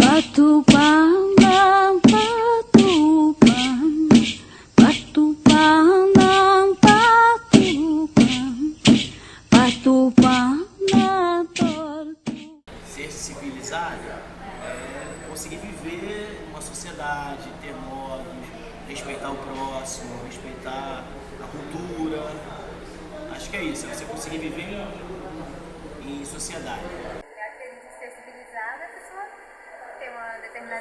Patupanang, patupan, patupanang, patupan, patupanang tortu. Ser civilizado é conseguir viver numa sociedade, ter modos, respeitar o próximo, respeitar a cultura. Acho que é isso, é você conseguir viver em sociedade. Eu acredito que ser civilizada, a pessoa ter uma determinada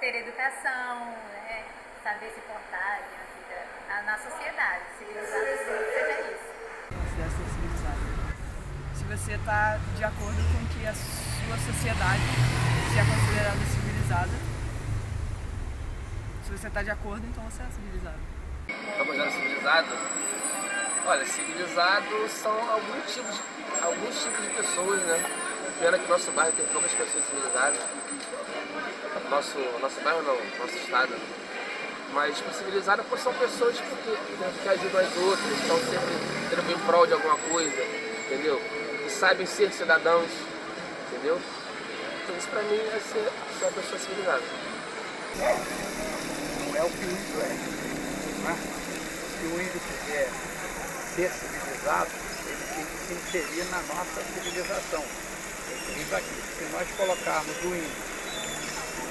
ter educação, né? Saber se portar na sociedade. Civilizada seja isso. Considero ser civilizado. Se você está de acordo com que a sua sociedade seja considerada civilizada, se você está de acordo, então você é civilizado. Então, considero civilizado? Olha, civilizado são alguns tipos de pessoas, né? Pena que nosso bairro tem poucas pessoas civilizadas. Nosso bairro não, nosso estado. Mas civilizado são pessoas que ajudam as outras, estão sempre em prol de alguma coisa, entendeu? E sabem ser cidadãos, entendeu? Então isso pra mim é ser uma pessoa civilizada. Não é o que o índio é, né? Se o índio quiser ser civilizado, ele tem que se inserir na nossa civilização. Isso aqui, se nós colocarmos o índio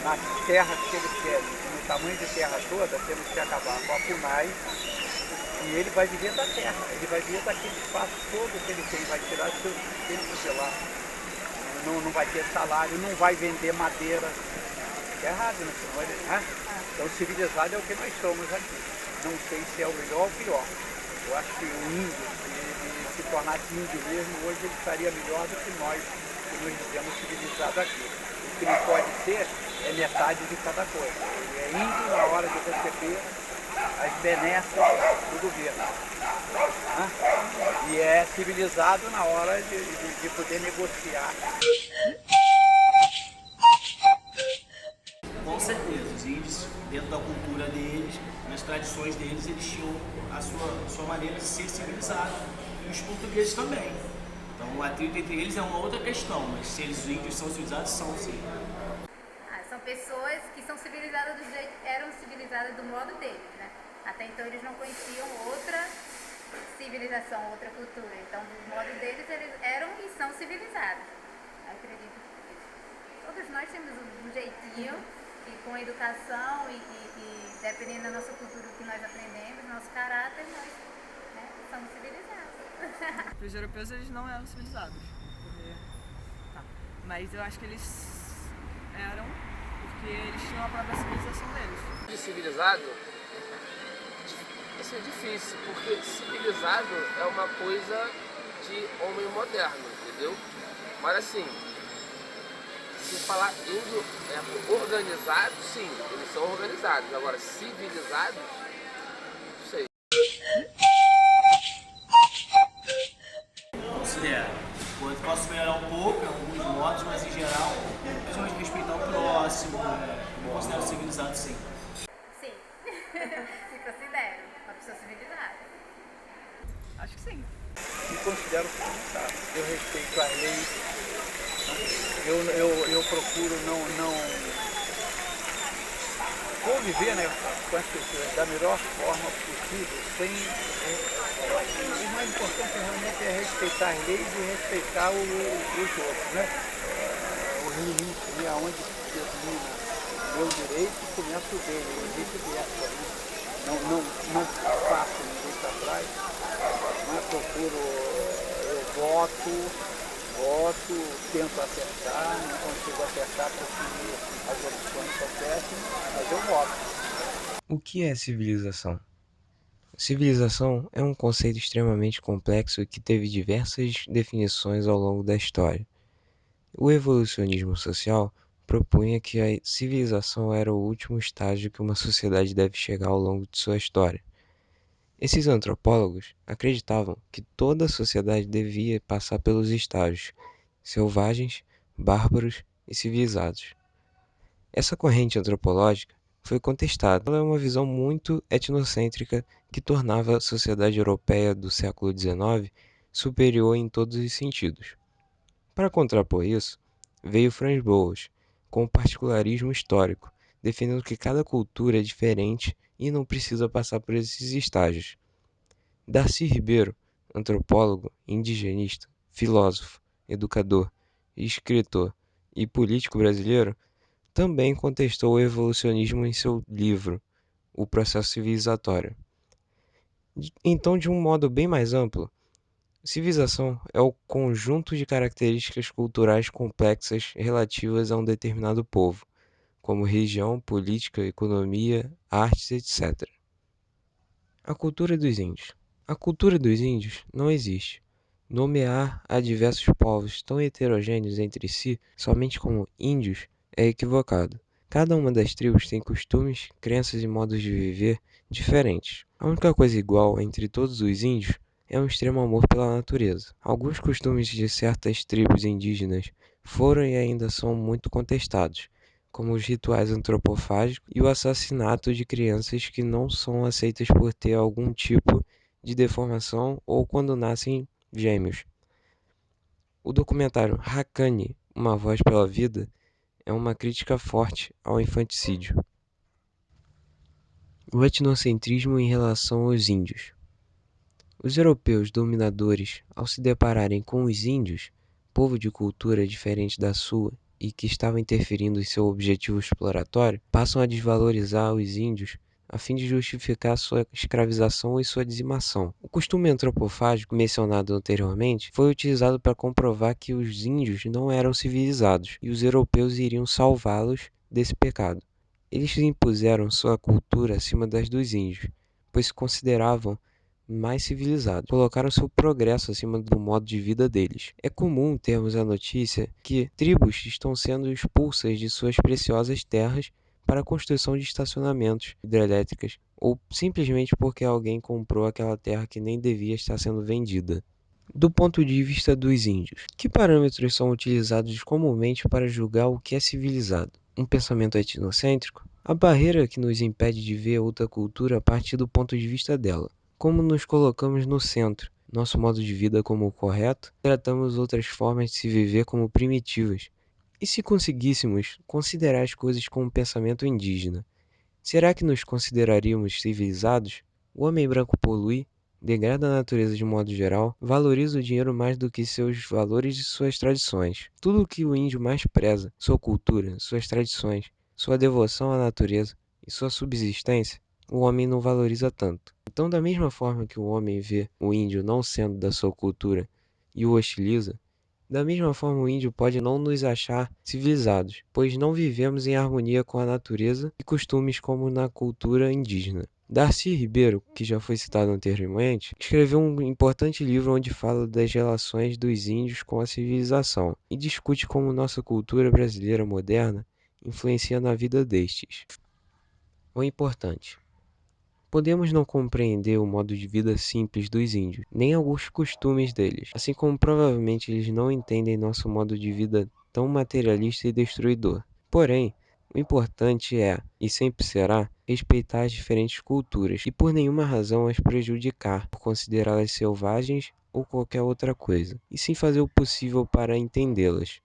na terra que ele quer, no tamanho de terra toda, temos que acabar com a FUNAI e ele vai viver da terra, ele vai viver daquele espaço todo que ele tem, vai tirar seu tempo de lá. Não vai ter salário, não vai vender madeira. É errado, né? Então civilizado é o que nós somos aqui. Não sei se é o melhor ou o pior. Eu acho que o índio, se ele se tornasse índio mesmo, hoje ele estaria melhor do que nós, que nos dizemos civilizados aqui. O que não pode ser é metade de cada coisa. Ele é índio na hora de receber as benesses do governo. Né? E é civilizado na hora de poder negociar. Com certeza, os índios, dentro da cultura deles, nas tradições deles, eles tinham a sua maneira de ser civilizado. E os portugueses também. Então o atrito entre eles é uma outra questão, mas se os índios são civilizados, são sim. São pessoas que são civilizadas eram civilizadas do modo deles, né? Até então eles não conheciam outra civilização, outra cultura. Então, do modo deles, eles eram e são civilizados. Eu acredito que todos nós temos um jeitinho e com a educação e dependendo da nossa cultura, o que nós aprendemos, nosso caráter, nós, né, somos civilizados. Para os europeus eles não eram civilizados, mas eu acho que eles eram porque eles tinham a própria civilização deles. De civilizado, isso é difícil, porque civilizado é uma coisa de homem moderno, entendeu? Mas assim, se falar índio organizado, sim, eles são organizados. Agora, civilizados, não sei. Considero. Posso melhorar um pouco em alguns modos, mas em geral, principalmente respeitar o próximo, me considero civilizado sim. Sim, me considero uma pessoa civilizada. Acho que sim. Me considero civilizado. Eu respeito as leis. Eu procuro não conviver, né, com as pessoas da melhor forma possível, sem... O mais importante realmente é respeitar as leis e respeitar os outros, né? O limite, né, onde termina o meu direito começa o dele, e vice-versa, né? Não faço ninguém para trás, né? Procuro, eu voto, tento acertar, não consigo acertar porque as opções são péssimas, mas eu voto. O que é civilização? Civilização é um conceito extremamente complexo que teve diversas definições ao longo da história. O evolucionismo social propunha que a civilização era o último estágio que uma sociedade deve chegar ao longo de sua história. Esses antropólogos acreditavam que toda a sociedade devia passar pelos estágios selvagens, bárbaros e civilizados. Essa corrente antropológica foi contestada. Ela é uma visão muito etnocêntrica que tornava a sociedade europeia do século XIX superior em todos os sentidos. Para contrapor isso, veio Franz Boas, com o particularismo histórico, defendendo que cada cultura é diferente e não precisa passar por esses estágios. Darcy Ribeiro, antropólogo, indigenista, filósofo, educador, escritor e político brasileiro, também contestou o evolucionismo em seu livro O Processo Civilizatório. Então, de um modo bem mais amplo, civilização é o conjunto de características culturais complexas relativas a um determinado povo, como religião, política, economia, artes, etc. A cultura dos índios. A cultura dos índios não existe. Nomear a diversos povos tão heterogêneos entre si somente como índios é equivocado. Cada uma das tribos tem costumes, crenças e modos de viver diferentes. A única coisa igual entre todos os índios é um extremo amor pela natureza. Alguns costumes de certas tribos indígenas foram e ainda são muito contestados, como os rituais antropofágicos e o assassinato de crianças que não são aceitas por ter algum tipo de deformação ou quando nascem gêmeos. O documentário Hakani, Uma Voz pela Vida, é uma crítica forte ao infanticídio. O etnocentrismo em relação aos índios. Os europeus dominadores, ao se depararem com os índios, povo de cultura diferente da sua e que estava interferindo em seu objetivo exploratório, passam a desvalorizar os índios a fim de justificar sua escravização e sua dizimação. O costume antropofágico mencionado anteriormente foi utilizado para comprovar que os índios não eram civilizados e os europeus iriam salvá-los desse pecado. Eles impuseram sua cultura acima das dos índios, pois se consideravam mais civilizados, colocaram seu progresso acima do modo de vida deles. É comum termos a notícia que tribos estão sendo expulsas de suas preciosas terras para a construção de estacionamentos, hidrelétricas, ou simplesmente porque alguém comprou aquela terra que nem devia estar sendo vendida. Do ponto de vista dos índios, que parâmetros são utilizados comumente para julgar o que é civilizado? Um pensamento etnocêntrico? A barreira que nos impede de ver outra cultura a partir do ponto de vista dela. Como nos colocamos no centro, nosso modo de vida como o correto, tratamos outras formas de se viver como primitivas. E se conseguíssemos considerar as coisas com um pensamento indígena, será que nos consideraríamos civilizados? O homem branco polui, degrada a natureza de modo geral, valoriza o dinheiro mais do que seus valores e suas tradições. Tudo o que o índio mais preza, sua cultura, suas tradições, sua devoção à natureza e sua subsistência, o homem não valoriza tanto. Então, da mesma forma que o homem vê o índio não sendo da sua cultura e o hostiliza, da mesma forma o índio pode não nos achar civilizados, pois não vivemos em harmonia com a natureza e costumes como na cultura indígena. Darcy Ribeiro, que já foi citado anteriormente, escreveu um importante livro onde fala das relações dos índios com a civilização e discute como nossa cultura brasileira moderna influencia na vida destes. O importante. Podemos não compreender o modo de vida simples dos índios, nem alguns costumes deles, assim como provavelmente eles não entendem nosso modo de vida tão materialista e destruidor. Porém, o importante é, e sempre será, respeitar as diferentes culturas e por nenhuma razão as prejudicar, por considerá-las selvagens ou qualquer outra coisa, e sim fazer o possível para entendê-las.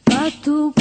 Patu